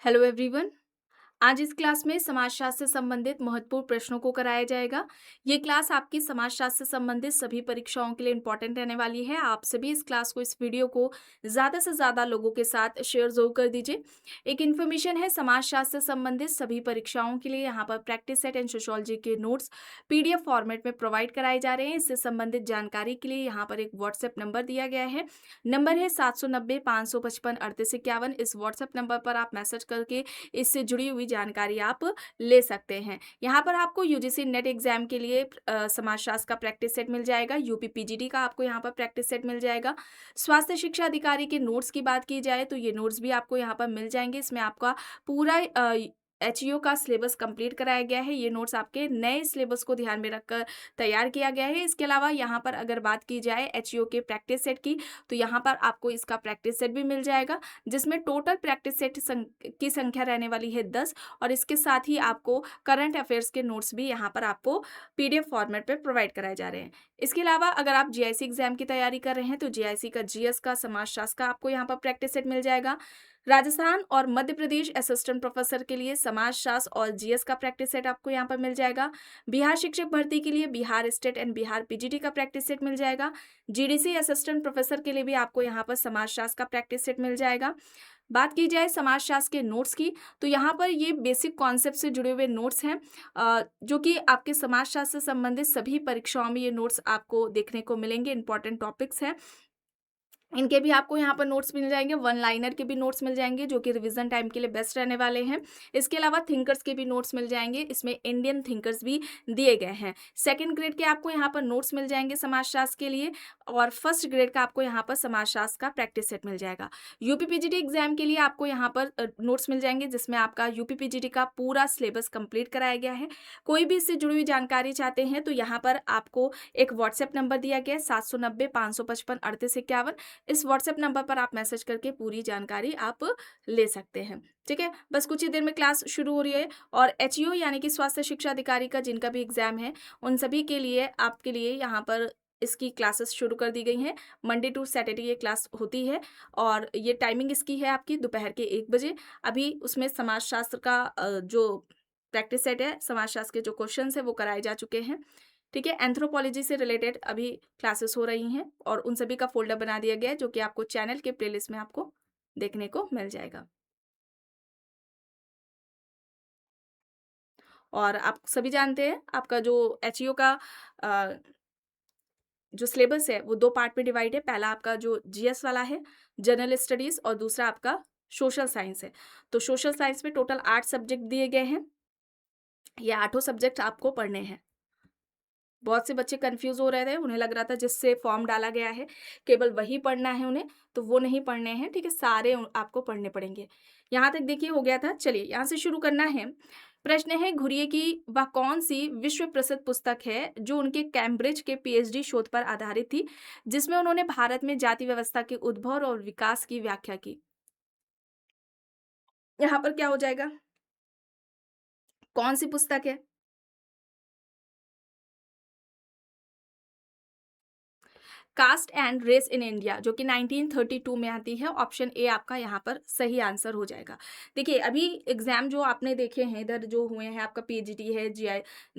Hello everyone. आज इस class में समाजशास्त्र से संबंधित महत्वपूर्ण प्रश्नों को कराया जाएगा। ये क्लास आपकी समाजशास्त्र से संबंधित सभी परीक्षाओं के लिए इंपॉर्टेंट रहने वाली है। आप सभी इस क्लास को, इस वीडियो को ज़्यादा से ज़्यादा लोगों के साथ शेयर ज़रूर कर दीजिए। एक इन्फॉर्मेशन है, समाजशास्त्र से संबंधित सभी परीक्षाओं के लिए यहाँ पर प्रैक्टिस सेट एंड सोशोलॉजी के नोट्स पीडीएफ फॉर्मेट में प्रोवाइड कराए जा रहे हैं। इससे संबंधित जानकारी के लिए यहाँ पर एक व्हाट्सएप नंबर दिया गया है। नंबर है 790-555-3851। इस व्हाट्सएप नंबर पर आप मैसेज करके इससे जुड़ी हुई जानकारी आप ले सकते हैं। यहाँ पर आपको यूजीसी नेट एग्जाम के लिए समाजशास्त्र का प्रैक्टिस सेट मिल जाएगा। यूपी पीजीटी का आपको यहाँ पर प्रैक्टिस सेट मिल जाएगा। स्वास्थ्य शिक्षा अधिकारी के नोट्स की बात की जाए तो ये नोट्स भी आपको यहाँ पर मिल जाएंगे। इसमें आपका पूरा एचईओ का सिलेबस कंप्लीट कराया गया है। ये नोट्स आपके नए सिलेबस को ध्यान में रखकर तैयार किया गया है। इसके अलावा यहाँ पर अगर बात की जाए एचईओ के प्रैक्टिस सेट की, तो यहाँ पर आपको इसका प्रैक्टिस सेट भी मिल जाएगा, जिसमें टोटल प्रैक्टिस सेट की संख्या रहने वाली है 10। और इसके साथ ही आपको करंट अफेयर्स के नोट्स भी यहाँ पर आपको पीडीएफ फॉर्मेट पे प्रोवाइड कराए जा रहे हैं। इसके अलावा अगर आप जीआईसी एग्जाम की तैयारी कर रहे हैं तो जीआईसी का, जीएस का, समाजशास्त्र का आपको यहाँ पर प्रैक्टिस सेट मिल जाएगा। राजस्थान और मध्य प्रदेश असिस्टेंट प्रोफेसर के लिए समाजशास्त्र और जीएस का प्रैक्टिस सेट आपको यहाँ पर मिल जाएगा। बिहार शिक्षक भर्ती के लिए Bihar state and Bihar PGT का प्रैक्टिस सेट मिल जाएगा। जीडीसी असिस्टेंट प्रोफेसर के लिए भी आपको यहाँ पर समाजशास्त्र का प्रैक्टिस सेट मिल जाएगा। बात की जाए समाजशास्त्र के नोट्स की, तो यहाँ पर ये बेसिक कॉन्सेप्ट से जुड़े हुए नोट्स हैं, जो कि आपके समाजशास्त्र से संबंधित सभी परीक्षाओं में ये नोट्स आपको देखने को मिलेंगे। इंपॉर्टेंट टॉपिक्स हैं, इनके भी आपको यहाँ पर नोट्स मिल जाएंगे। वन लाइनर के भी नोट्स मिल जाएंगे जो कि रिवीजन टाइम के लिए बेस्ट रहने वाले हैं। इसके अलावा थिंकर्स के भी नोट्स मिल जाएंगे, इसमें इंडियन थिंकर्स भी दिए गए हैं। सेकंड ग्रेड के आपको यहाँ पर नोट्स मिल जाएंगे समाजशास्त्र के लिए, और फर्स्ट ग्रेड का आपको यहाँ पर समाजशास्त्र का प्रैक्टिस सेट मिल जाएगा। यूपी पीजीटी एग्जाम के लिए आपको यहाँ पर नोट्स मिल जाएंगे, जिसमें आपका यूपी पीजीटी का पूरा सिलेबस कंप्लीट कराया गया है। कोई भी इससे जुड़ी हुई जानकारी चाहते हैं तो यहाँ पर आपको एक व्हाट्सएप नंबर दिया गया है 790-555-3851। इस व्हाट्सएप नंबर पर आप मैसेज करके पूरी जानकारी आप ले सकते हैं। ठीक है, बस कुछ ही देर में क्लास शुरू हो रही है। और एचईओ यानी कि स्वास्थ्य शिक्षा अधिकारी का जिनका भी एग्जाम है, उन सभी के लिए, आपके लिए यहाँ पर इसकी क्लासेस शुरू कर दी गई हैं। मंडे टू सैटरडे ये क्लास होती है, और ये टाइमिंग इसकी है आपकी दोपहर के 1 बजे। अभी उसमें समाजशास्त्र का जो प्रैक्टिस सेट है, समाजशास्त्र के जो क्वेश्चन है वो कराए जा चुके हैं। ठीक है, एंथ्रोपोलॉजी से रिलेटेड अभी क्लासेस हो रही हैं, और उन सभी का फोल्डर बना दिया गया है जो कि आपको चैनल के प्लेलिस्ट में आपको देखने को मिल जाएगा। और आप सभी जानते हैं आपका जो एचईओ का अ, जो सिलेबस है वो 2 पार्ट में डिवाइड है। पहला आपका जो जीएस वाला है, जनरल स्टडीज, और दूसरा आपका सोशल साइंस है। तो सोशल साइंस में टोटल 8 सब्जेक्ट दिए गए हैं। ये 8 सब्जेक्ट आपको पढ़ने हैं। बहुत से बच्चे कंफ्यूज हो रहे थे, उन्हें लग रहा था जिससे फॉर्म डाला गया है केवल वही पढ़ना है उन्हें, तो वो नहीं पढ़ने हैं। ठीक है, सारे आपको पढ़ने पड़ेंगे। यहाँ तक देखिए हो गया था। चलिए यहाँ से शुरू करना है। प्रश्न है, घुरिये की वह कौन सी विश्व प्रसिद्ध पुस्तक है जो उनके कैम्ब्रिज के पीएचडी शोध पर आधारित थी, जिसमें उन्होंने भारत में जाति व्यवस्था के उद्भव और विकास की व्याख्या की। यहाँ पर क्या हो जाएगा, कौन सी पुस्तक है? Caste and race in India, जो कि 1932 में आती है। ऑप्शन ए आपका यहाँ पर सही आंसर हो जाएगा। देखिए अभी एग्जाम जो आपने देखे हैं इधर जो हुए हैं, आपका पीजीटी है,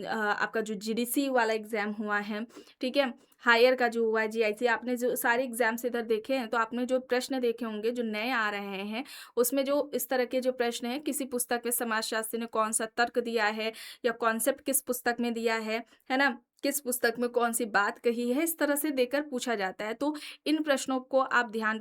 आपका जो जीडीसी वाला एग्जाम हुआ है, ठीक है, हायर का जो हुआ है, जीआईसी, आपने जो सारे एग्जाम्स इधर देखे हैं, तो आपने जो प्रश्न देखे होंगे जो नए आ रहे हैं, उसमें जो इस तरह के जो प्रश्न हैं, किसी पुस्तक में समाजशास्त्री ने कौन सा तर्क दिया है, या कॉन्सेप्ट किस पुस्तक में दिया है ना, किस पुस्तक में कौन सी बात कही है, इस तरह से देकर पूछा जाता है। तो इन प्रश्नों को आप ध्यान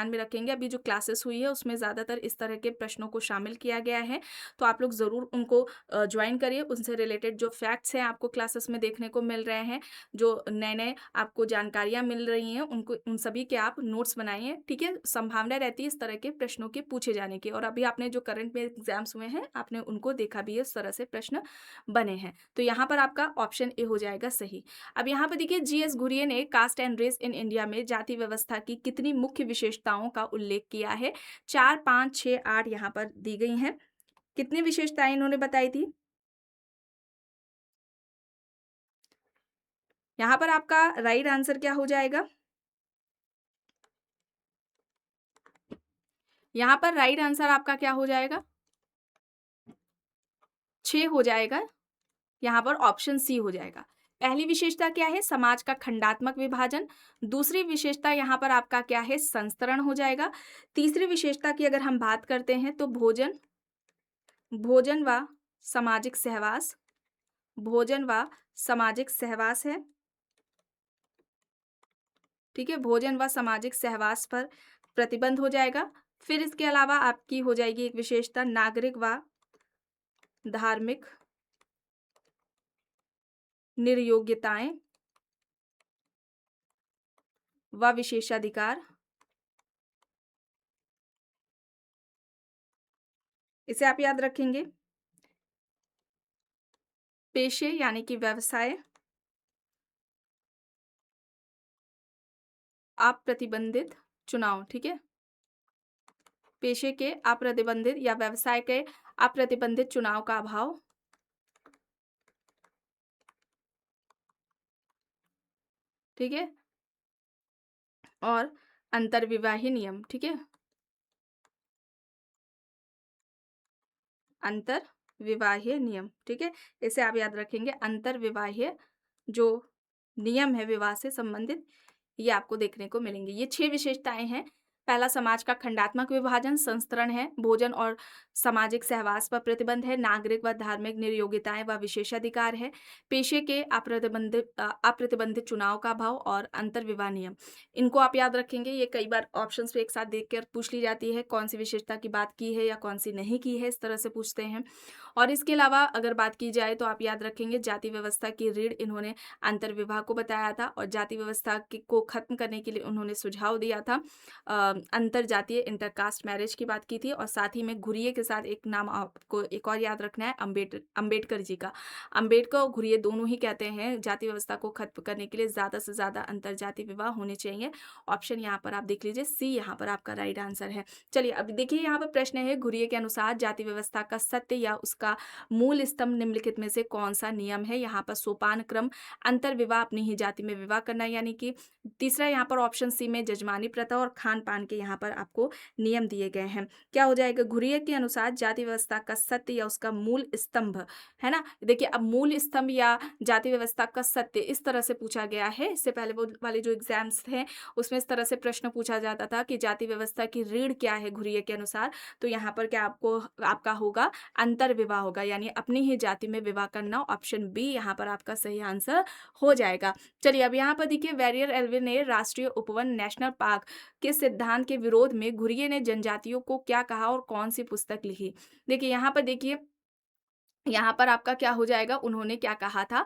में रखेंगे। अभी जो क्लासेस हुई है उसमें ज़्यादातर इस तरह के प्रश्नों को शामिल किया गया है, तो आप लोग ज़रूर उनको ज्वाइन करिए। उनसे रिलेटेड जो फैक्ट्स हैं आपको क्लासेस में देखने को मिल रहे हैं, जो नए नए आपको जानकारियाँ मिल रही हैं, उनको, उन सभी के आप नोट्स बनाइए। ठीक है, संभावना रहती है इस तरह के प्रश्नों के पूछे जाने की। और अभी आपने जो करंट में एग्जाम्स हुए हैं, आपने उनको देखा भी है, इस तरह से प्रश्न बने हैं। तो यहाँ पर आपका ऑप्शन ए हो जाएगा सही। अब यहाँ पे देखिए, जीएस घुरिये ने caste and race in India में जाति व्यवस्था की कितनी मुख्य विशेषताओं का उल्लेख किया है? 4, 5, 6, 8 यहाँ पर दी गई हैं। कितनी विशेषताएं इन्होंने बताई थी? यहाँ पर आपका राइट आंसर क्या हो जाएगा? यहाँ पर राइट आंसर आपका क्या हो जाएगा? 6 हो जाएगा, यहाँ पर ऑप्शन सी हो जाएगा। पहली विशेषता क्या है? समाज का खंडात्मक विभाजन। दूसरी विशेषता यहाँ पर आपका क्या है? संस्तरण हो जाएगा। तीसरी विशेषता की अगर हम बात करते हैं तो भोजन, भोजन व सामाजिक सहवास, भोजन व सामाजिक सहवास है, ठीक है? भोजन व सामाजिक सहवास पर प्रतिबंध हो जाएगा। फिर इसके अलावा आपकी हो जाएगी एक विशेषता नागरिक व धार्मिक निर्योग्यताएँ व विशेषाधिकार, इसे आप याद रखेंगे। पेशे यानी कि व्यवसाय, अप्रतिबंधित चुनाव, ठीक है? पेशे के अप्रतिबंधित या व्यवसाय के अप्रतिबंधित चुनाव का अभाव, ठीक है? और अंतर्विवाही नियम, ठीक है? अंतर्विवाहीय नियम, ठीक है? इसे आप याद रखेंगे। अंतर्विवाहीय जो नियम है विवाह से संबंधित, ये आपको देखने को मिलेंगे। ये 6 विशेषताएँ हैं। पहला समाज का खंडात्मक विभाजन, संस्तरण है, भोजन और सामाजिक सहवास पर प्रतिबंध है, नागरिक व धार्मिक निर्योग्यताएँ व विशेषाधिकार है, पेशे के अप्रतिबंधित चुनाव का अभाव और अंतर्विवाह नियम। इनको आप याद रखेंगे। ये कई बार ऑप्शंस पे एक साथ देखकर पूछ ली जाती है, कौन-सी विशेषता की बात की है या कौन-सी नहीं की है, इस तरह से पूछते हैं। और इसके अलावा अगर बात की जाए तो आप याद रखेंगे जाति व्यवस्था की रीढ़ इन्होंने अंतर्विवाह को बताया था और जाति व्यवस्था को खत्म करने के लिए उन्होंने सुझाव दिया था। अंतर जातीय इंटरकास्ट मैरिज की बात की थी और साथ ही में घुरिये के साथ एक नाम आपको एक और याद रखना है, अंबेडकर जी का। अंबेडकर और घुरिये दोनों ही कहते हैं जाति व्यवस्था को खत्म करने के लिए ज़्यादा से ज़्यादा अंतर जाति विवाह होने चाहिए। ऑप्शन यहाँ पर आप देख लीजिए, सी यहाँ पर आपका राइट आंसर है। चलिए अब देखिए यहाँ पर प्रश्न है, घुरिये के अनुसार जाति व्यवस्था का सत्य या उसका मूल स्तंभ निम्नलिखित में से कौन सा नियम है? यहाँ पर सोपान क्रम, अंतर विवाह, अपनी ही जाति में विवाह करना, यानी कि तीसरा यहाँ पर ऑप्शन सी में जजमानी प्रथा और खान पान के यहाँ पर आपको नियम दिए गए हैं। क्या हो जाएगा? घुरिये के अनुसार जाति व्यवस्था का सत्य या उसका मूल स्तंभ, है ना? देखिए अब मूल स्तंभ या जाति व्यवस्था का सत्य इस तरह से पूछा गया है। इससे पहले वो वाले जो एग्जाम्स थे उसमें इस तरह से प्रश्न पूछा जाता था कि जाति व्यवस्था की रीढ़ क्या है घुरिये के अनुसार, तो यहाँ पर क्या आपका होगा? अंतर विवाह होगा, यानी अपनी ही जाति में विवाह करना। ऑप्शन बी यहाँ पर आपका सही आंसर हो जाएगा। चलिए अब यहाँ पर देखिए, वेरियर एल्विन ने राष्ट्रीय उपवन नेशनल पार्क के सिद्धांत के विरोध में घुरिये ने जनजातियों को क्या कहा और कौन सी पुस्तक लिखी? देखिए यहाँ पर देखिए, यहाँ पर आपका क्या हो जाएगा? उन्होंने क्या कहा था?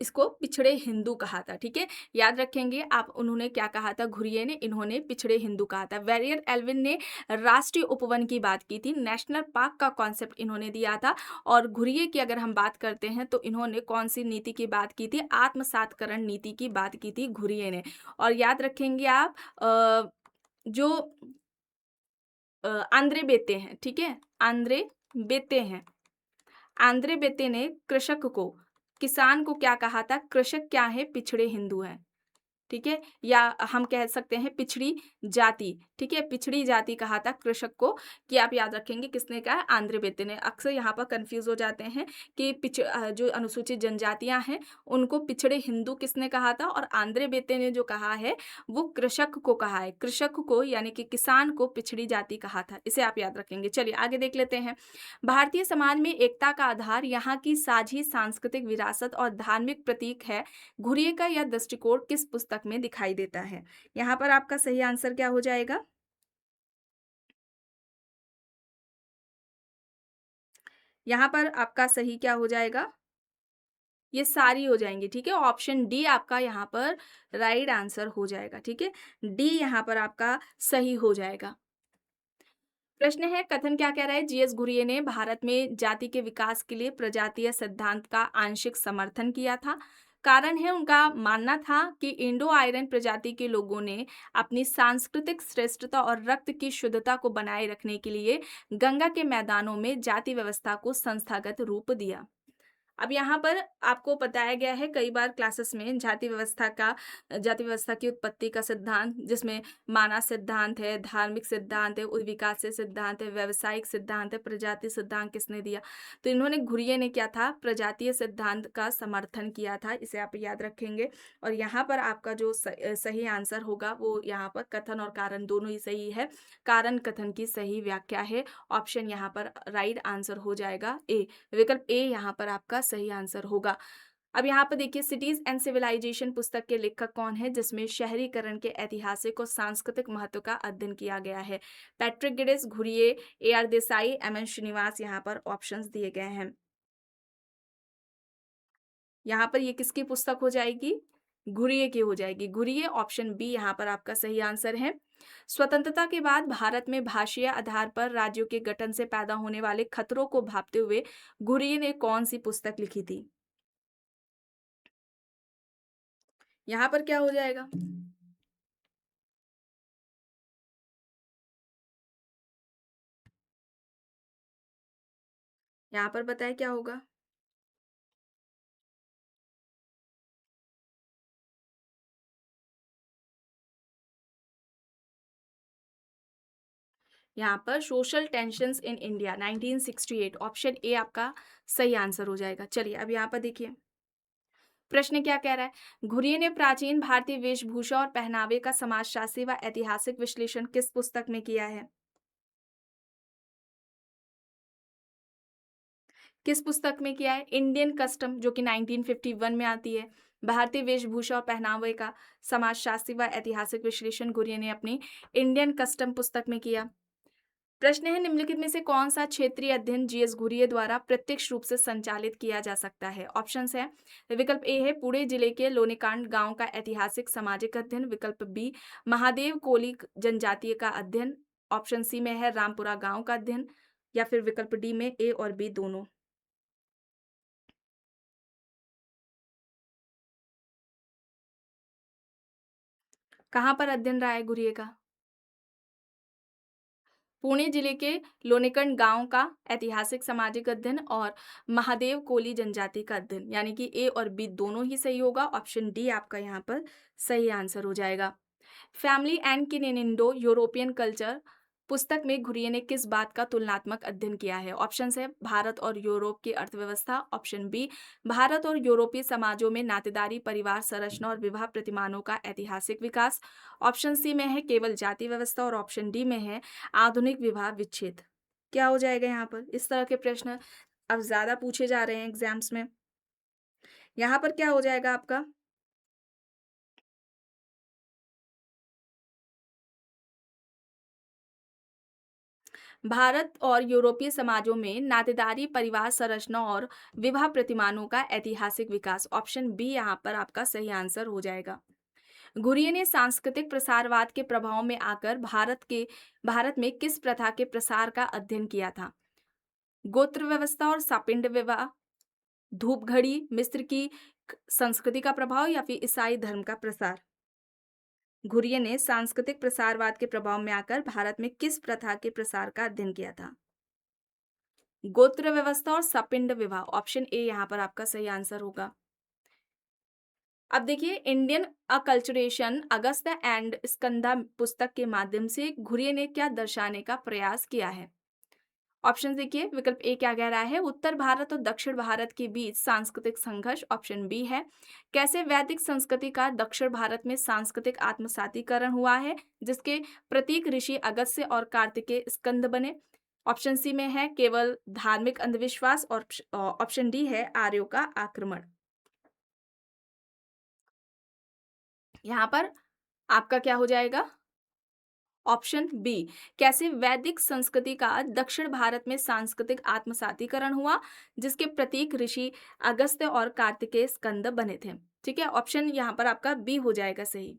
इसको पिछड़े हिंदू कहा था, ठीक है? याद रखेंगे आप, उन्होंने क्या कहा था? घुरिये ने, इन्होंने पिछड़े हिंदू कहा था। वेरियर एल्विन ने राष्ट्रीय उपवन की बात की थी, नेशनल पार्क का कॉन्सेप्ट इन्होंने दिया था। और घुरिये की अगर हम बात करते हैं तो इन्होंने कौन सी नीति की बात की थी? आत्मसातकरण नीति की बात की थी घुरिये ने। और याद रखेंगे आप जो आंद्रे बेते हैं, ठीक है? आंद्रे बेते हैं, आंद्रे बेते ने कृषक को, किसान को क्या कहा था? कृषक क्या है? पिछड़े हिंदू हैं, ठीक है? या हम कह सकते हैं पिछड़ी जाति, ठीक है? पिछड़ी जाति कहा था कृषक को, कि आप याद रखेंगे किसने कहा? आंद्रे बेते ने। अक्सर यहाँ पर कंफ्यूज हो जाते हैं कि जो अनुसूचित जनजातियां हैं उनको पिछड़े हिंदू किसने कहा था, और आंद्रे बेते ने जो कहा है वो कृषक को कहा है। कृषक को यानी कि किसान को पिछड़ी जाति कहा था, इसे आप याद रखेंगे। चलिए आगे देख लेते हैं। भारतीय समाज में एकता का आधार यहाँ की साझी सांस्कृतिक विरासत और धार्मिक प्रतीक है। घुरिये का यह दृष्टिकोण किस पुस्तक में दिखाई देता है? यहाँ पर आपका सही आंसर क्या हो जाएगा? यहाँ पर आपका सही क्या हो जाएगा? ये सारी हो जाएंगी, ठीक है? ऑप्शन डी आपका यहाँ पर राइट आंसर हो जाएगा, ठीक है? डी यहाँ पर आपका सही हो जाएगा। प्रश्न है, कथन क्या कह रहा है? जीएस घुरिये ने भारत में जाति के विकास के लिए प्रजातीय सिद्धांत का आंशिक समर्थन किया था। कारण है, उनका मानना था कि इंडो आयरन प्रजाति के लोगों ने अपनी सांस्कृतिक श्रेष्ठता और रक्त की शुद्धता को बनाए रखने के लिए गंगा के मैदानों में जाति व्यवस्था को संस्थागत रूप दिया। अब यहाँ पर आपको बताया गया है कई बार क्लासेस में जाति व्यवस्था की उत्पत्ति का सिद्धांत, जिसमें मानव सिद्धांत है, धार्मिक सिद्धांत है, विकासीय सिद्धांत है, व्यावसायिक सिद्धांत है, प्रजातीय सिद्धांत किसने दिया? तो इन्होंने घुरिये ने क्या था, प्रजातीय सिद्धांत का समर्थन किया था, इसे आप याद रखेंगे। और यहाँ पर आपका जो सही आंसर होगा वो यहाँ पर कथन और कारण दोनों ही सही है। कारण कथन की सही व्याख्या है, ऑप्शन यहाँ पर राइट आंसर हो जाएगा ए। विकल्प ए यहाँ पर आपका सही आंसर होगा। अब यहाँ पर देखिए सिटीज एंड सिविलाइजेशन पुस्तक के लेखक कौन है, जिसमें शहरीकरण के ऐतिहासिक और सांस्कृतिक महत्व का अध्ययन किया गया है? Patrick Geddes, Ghurye, A R Desai, M N Srinivas, यहाँ पर ऑप्शंस दिए गए हैं। यहाँ पर ये किसकी पुस्तक हो जाएगी? घुरिये की हो जाएगी। घुरिये, ऑप्शन बी यहाँ पर आपका सही आंसर है। स्वतंत्रता के बाद भारत में भाषीय आधार पर राज्यों के गठन से पैदा होने वाले खतरों को भांपते हुए घुरिये ने कौन सी पुस्तक लिखी थी? यहाँ पर क्या हो जाएगा? यहाँ पर बताएं क्या होगा? यहाँ पर social tensions in India 1968, option A आपका सही आंसर हो जाएगा। चलिए अब यहाँ पर देखिए प्रश्न क्या कह रहा है। घुरिये ने प्राचीन भारतीय वेशभूषा और पहनावे का समाजशास्त्री व ऐतिहासिक विश्लेषण किस पुस्तक में किया है? किस पुस्तक में किया है? इंडियन कस्टम, जो कि 1951 में आती है। भारतीय वेशभूषा और पहनावे का समाजशास्त्री व ऐतिहासिक विश्लेषण घुरिये ने अपनी इंडियन कस्टम पुस्तक में किया। प्रश्न है निम्नलिखित में से कौन सा क्षेत्रीय अध्ययन जीएस घुरिये द्वारा प्रत्यक्ष रूप से संचालित किया जा सकता है? ऑप्शंस है, विकल्प ए है पुणे जिले के लोनेकांड गांव का ऐतिहासिक सामाजिक अध्ययन, विकल्प बी महादेव कोली जनजातीय का अध्ययन, ऑप्शन सी में है रामपुरा गांव का अध्ययन, या फिर विकल्प डी में ए और बी दोनों। कहाँ पर अध्ययन रहा है घुरिये का? पुणे जिले के लोनेकंड गांव का ऐतिहासिक सामाजिक अध्ययन और महादेव कोली जनजाति का अध्ययन, यानी कि ए और बी दोनों ही सही होगा। ऑप्शन डी आपका यहाँ पर सही आंसर हो जाएगा। फैमिली एंड किन इन इंडो यूरोपियन कल्चर पुस्तक में घुरिये ने किस बात का तुलनात्मक अध्ययन किया है? ऑप्शन है भारत और यूरोप की अर्थव्यवस्था, ऑप्शन बी भारत और यूरोपीय समाजों में नातेदारी, परिवार संरचना और विवाह प्रतिमानों का ऐतिहासिक विकास, ऑप्शन सी में है केवल जाति व्यवस्था, और ऑप्शन डी में है आधुनिक विवाह विच्छेद। क्या हो जाएगा यहाँ पर? इस तरह के प्रश्न अब ज्यादा पूछे जा रहे हैं एग्जाम्स में। यहाँ पर क्या हो जाएगा आपका? भारत और यूरोपीय समाजों में नातेदारी, परिवार संरचना और विवाह प्रतिमानों का ऐतिहासिक विकास, ऑप्शन बी यहाँ पर आपका सही आंसर हो जाएगा। घुरिये ने सांस्कृतिक प्रसारवाद के प्रभाव में आकर भारत में किस प्रथा के प्रसार का अध्ययन किया था? गोत्र व्यवस्था और सापिंड विवाह, धूप घड़ी, मिस्र की संस्कृति का प्रभाव, या फिर ईसाई धर्म का प्रसार? घुरिये ने सांस्कृतिक प्रसारवाद के प्रभाव में आकर भारत में किस प्रथा के प्रसार का अध्ययन किया था? गोत्र व्यवस्था और सपिंड विवाह, ऑप्शन ए यहाँ पर आपका सही आंसर होगा। अब देखिए Indian acculturation August and skandha पुस्तक के माध्यम से घुरिये ने क्या दर्शाने का प्रयास किया है? ऑप्शन देखिए, विकल्प ए क्या कह रहा है, उत्तर भारत और दक्षिण भारत के बीच सांस्कृतिक संघर्ष, ऑप्शन बी है कैसे वैदिक संस्कृति का दक्षिण भारत में सांस्कृतिक आत्मसातीकरण हुआ है, जिसके प्रतीक ऋषि अगस्त्य और कार्तिकेय स्कंद बने, ऑप्शन सी में है केवल धार्मिक अंधविश्वास, और ऑप्शन डी है आर्यों का आक्रमण। यहाँ पर आपका क्या हो जाएगा? ऑप्शन बी कैसे वैदिक संस्कृति का दक्षिण भारत में सांस्कृतिक आत्मसातीकरण हुआ, जिसके प्रतीक ऋषि अगस्त्य और कार्तिकेय स्कंद बने थे। ठीक है, ऑप्शन यहाँ पर आपका बी हो जाएगा सही।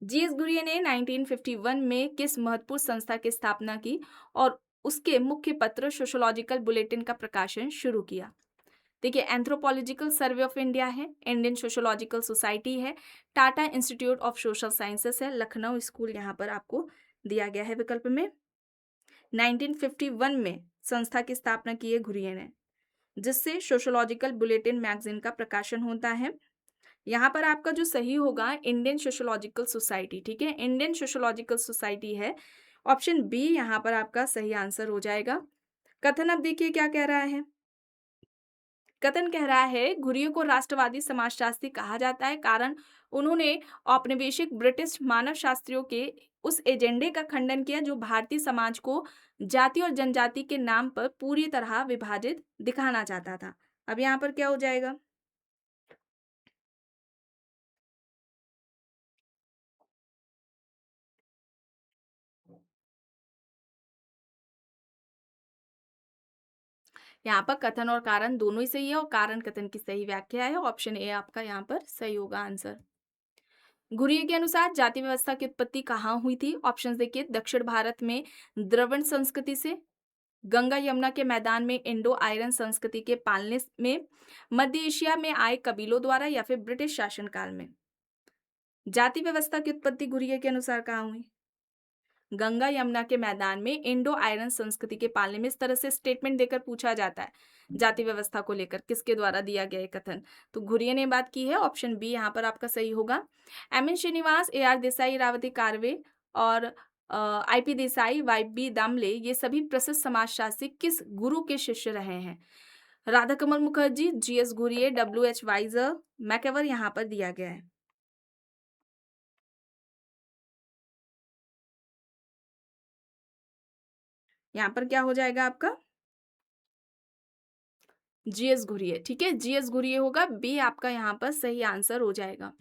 जीएस घुरिये ने 1951 में किस महत्वपूर्ण संस्था की स्थापना की और उसके मुख्य पत्र सोशोलॉजिकल बुलेटिन का प्रकाशन शुरू किया? देखिए एंथ्रोपोलॉजिकल सर्वे ऑफ इंडिया है, इंडियन सोशोलॉजिकल सोसाइटी है, Tata institute of social sciences है, लखनऊ स्कूल यहाँ पर आपको दिया गया है विकल्प में। 1951 में संस्था की स्थापना की है घुरिये ने। जिससे सोशियोलॉजिकल बुलेटिन मैगज़ीन का प्रकाशन होता है। यहाँ पर आपका जो सही होगा इंडियन सोशियोलॉजिकल सोसाइटी, ठीक है? इंडियन सोशियोलॉजिकल सोसाइटी है। ऑप्शन बी यहाँ पर आपका सही आंसर हो जाएगा। कथन अब देखिए क्या कह रहा है। कथन कह रहा है घुरियो को राष्ट्रवादी समाजशास्त्री कहा जाता है कारण उन्होंने औपनिवेशिक ब्रिटिश मानवशास्त्रियों के उस एजेंडे का खंडन किया जो भारतीय समाज को जाति और जनजाति के नाम पर पूरी तरह विभाजित दिखाना चाहता था। अब यहाँ पर क्या हो जाएगा? यहाँ पर कथन और कारण दोनों ही सही है और कारण कथन की सही व्याख्या है। ऑप्शन ए आपका यहाँ पर सही होगा आंसर। घुरिये के अनुसार जाति व्यवस्था की उत्पत्ति कहाँ हुई थी? ऑप्शन देखिए दक्षिण भारत में द्रविड़ संस्कृति से, गंगा यमुना के मैदान में इंडो आयरन संस्कृति के पालने में, मध्य एशिया में आए कबीलों द्वारा या फिर ब्रिटिश शासनकाल में। जाति व्यवस्था की उत्पत्ति घुरिये के अनुसार कहाँ हुई? गंगा यमुना के मैदान में इंडो आयरन संस्कृति के पालने में। इस तरह से स्टेटमेंट देकर पूछा जाता है जाति व्यवस्था को लेकर किसके द्वारा दिया गया है कथन। तो घुरिये ने बात की है। ऑप्शन बी यहाँ पर आपका सही होगा। M N Srinivas, A R Desai, Irawati Karve और I P Desai, Y B Damle ये सभी प्रसिद्ध समाजशास्त्री किस गुरु के शिष्य रहे हैं? Radha Kamal Mukherjee, G S Ghurye, W H Wiser, MacIver यहाँ पर दिया गया है। यहाँ पर क्या हो जाएगा आपका? जीएस घुरिये, ठीक है? जीएस घुरिये होगा, बी आपका यहाँ पर सही आंसर हो जाएगा।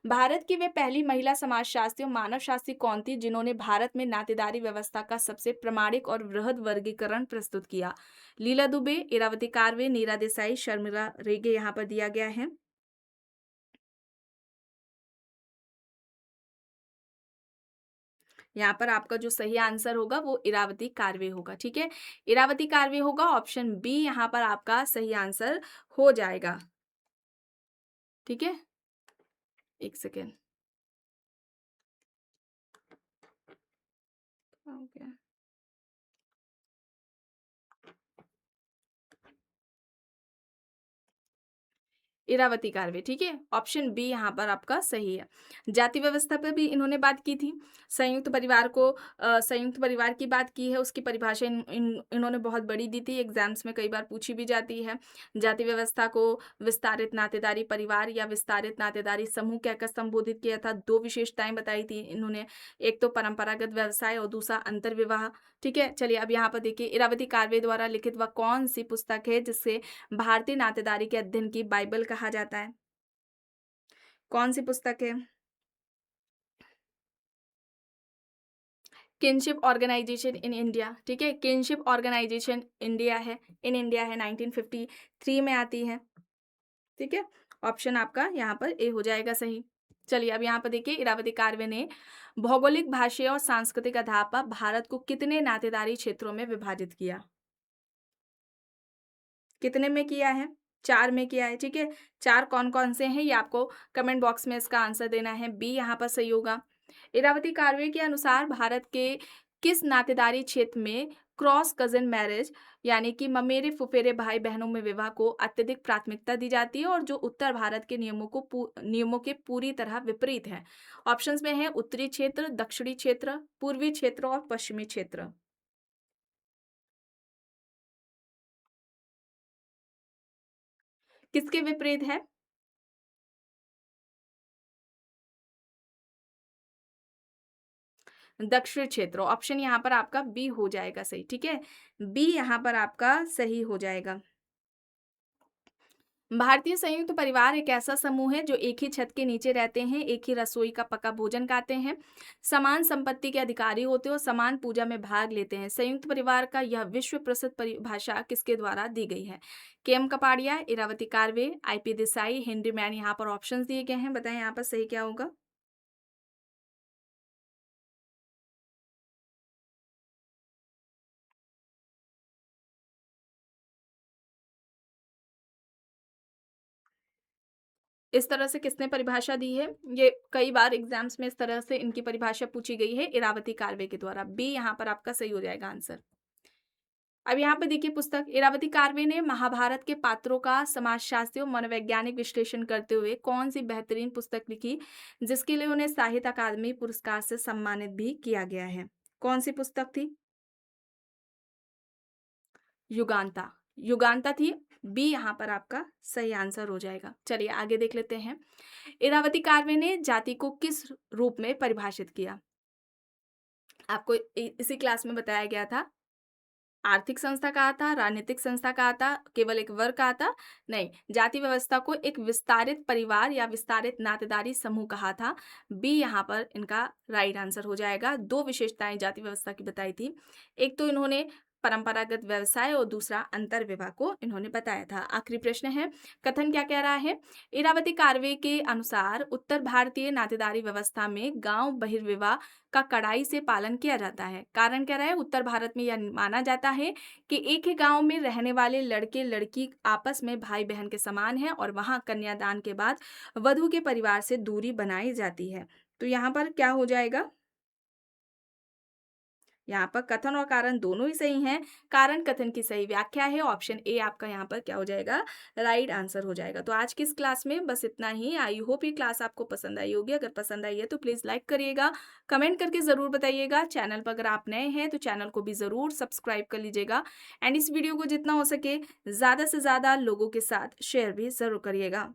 भारत की वे पहली महिला समाजशास्त्री और मानवशास्त्री कौन थी जिन्होंने भारत में नातेदारी व्यवस्था का सबसे प्रामाणिक और वृहद वर्गीकरण प्रस्तुत किया? लीला दुबे, इरावती कार्वे, नीरा देसाई, शर्मिला रेगे यहाँ पर दिया गया है। यहाँ पर आपका जो सही आंसर होगा वो इरावती कार्वे होगा, ठीक है? इरावती कार्वे होगा, ऑप्शन बी यहाँ पर आपका सही आंसर हो जाएगा, ठीक है? 1 सेकंड। हो गया। इरावती कार्वे, ठीक है? ऑप्शन बी यहाँ पर आपका सही है। जाति व्यवस्था पे भी इन्होंने बात की थी। संयुक्त परिवार की बात की है, उसकी परिभाषा इन्होंने बहुत बड़ी दी थी, एग्ज़ाम्स में कई बार पूछी भी जाती है। जाति व्यवस्था को विस्तारित नातेदारी परिवार या विस्तारित नातेदारी समूह कहकर संबोधित किया था। 2 विशेषताएँ बताई थी इन्होंने, एक तो परंपरागत व्यवसाय और दूसरा अंतर्विवाह, ठीक है? चलिए अब यहाँ पर देखिए इरावती कार्वे द्वारा लिखित वह कौन-सी पुस्तक है जिसे भारतीय नातेदारी के अध्ययन की बाइबल कहा जाता है? कौन-सी पुस्तक है? किनशिप ऑर्गेनाइजेशन इन इंडिया, ठीक है? किनशिप ऑर्गेनाइजेशन इंडिया है इन इंडिया है 1953 में आती है, ठीक है? ऑप्शन आपका यहाँ पर ए हो जाएगा सही। चलिए अब यहाँ पर देखिए इरावती कार्वे ने भौगोलिक, भाषीय और सांस्कृतिक आधार पर भारत को कितने नातेदारी क्षेत्रों में विभाजित किया? कितने में किया है? 4 में किया है, ठीक है? 4 कौन-कौन से हैं ये आपको कमेंट बॉक्स में इसका आंसर देना है, बी यहाँ पर सही होगा। इरावती कार्वे के अनुसार भारत के किस नातेदारी क्षेत्र में क्रॉस कज़िन मैरिज यानी कि ममेरे-फुफेरे भाई-बहनों में विवाह को अत्यधिक प्राथमिकता दी जाती है और जो उत्तर भारत के नियमों के पूरी तरह विपरीत है? ऑप्शंस में है उत्तरी क्षेत्र, दक्षिणी क्षेत्र, पूर्वी क्षेत्र और पश्चिमी क्षेत्र। किसके विपरीत है? दक्षिण क्षेत्र, ऑप्शन यहाँ पर आपका बी हो जाएगा सही, ठीक है? बी यहाँ पर आपका सही हो जाएगा। भारतीय संयुक्त परिवार एक ऐसा समूह है जो एक ही छत के नीचे रहते हैं, एक ही रसोई का पका भोजन खाते हैं, समान संपत्ति के अधिकारी होते हैं और समान पूजा में भाग लेते हैं। संयुक्त परिवार का यह विश्व प्रसिद्ध परिभाषा किसके द्वारा दी गई है? K M. Kapadia, Irawati Karve, I P. Desai, Henry Maine यहाँ पर ऑप्शंस दिए गए हैं। बताएं यहाँ पर सही क्या होगा? इस तरह से किसने परिभाषा दी है? ये कई बार एग्ज़ाम्स में इस तरह से इनकी परिभाषा पूछी गई है, इरावती कार्वे के द्वारा। बी यहाँ पर आपका सही हो जाएगा आंसर। अब यहाँ पे देखिए पुस्तक इरावती कार्वे ने महाभारत के पात्रों का समाजशास्त्री और मनोवैज्ञानिक विश्लेषण करते हुए कौन-सी बेहतरीन पुस्तक लिखी, जिसके लिए उन्हें साहित्य अकादमी पुरस्कार से सम्मानित भी किया गया है? कौन-सी पुस्तक थी? युगांता। युगांता थी, बी यहाँ पर आपका सही आंसर हो जाएगा। चलिए आगे देख लेते हैं। इरावती कार्वे ने जाति को किस रूप में परिभाषित किया? आपको इसी क्लास में बताया गया था। आर्थिक संस्था कहा था, राजनीतिक संस्था कहा था, केवल एक वर्ग कहा था? नहीं, जाति व्यवस्था को एक विस्तारित परिवार या विस्तारित नातेदारी समूह कहा था। बी यहाँ पर इनका राइट आंसर हो जाएगा। 2 विशेषताएँ जाति व्यवस्था की बताई थी। एक तो इन्होंने परंपरागत व्यवसाय और दूसरा अंतर्विवाह को इन्होंने बताया था। आखिरी प्रश्न है, कथन क्या कह रहा है? इरावती कार्वे के अनुसार उत्तर भारतीय नातेदारी व्यवस्था में गाँव बहिर्विवाह का कड़ाई से पालन किया जाता है। कारण क्या रहा है? उत्तर भारत में यह माना जाता है कि एक ही गाँव में रहने वाले लड़के-लड़की आपस में भाई-बहन के समान हैं और वहाँ कन्यादान के बाद वधू के परिवार से दूरी बनाई जाती है। तो यहाँ पर क्या हो जाएगा? यहाँ पर कथन और कारण दोनों ही सही हैं। कारण कथन की सही व्याख्या है। ऑप्शन ए आपका यहाँ पर क्या हो जाएगा? राइट आंसर हो जाएगा। तो आज की इस क्लास में बस इतना ही। आई होप ये क्लास आपको पसंद आई होगी। अगर पसंद आई है तो प्लीज़ लाइक करिएगा, कमेंट करके ज़रूर बताइएगा। चैनल पर अगर आप नए हैं तो चैनल को भी ज़रूर सब्सक्राइब कर लीजिएगा एंड इस वीडियो को जितना हो सके ज़्यादा से ज़्यादा लोगों के साथ शेयर भी ज़रूर करिएगा।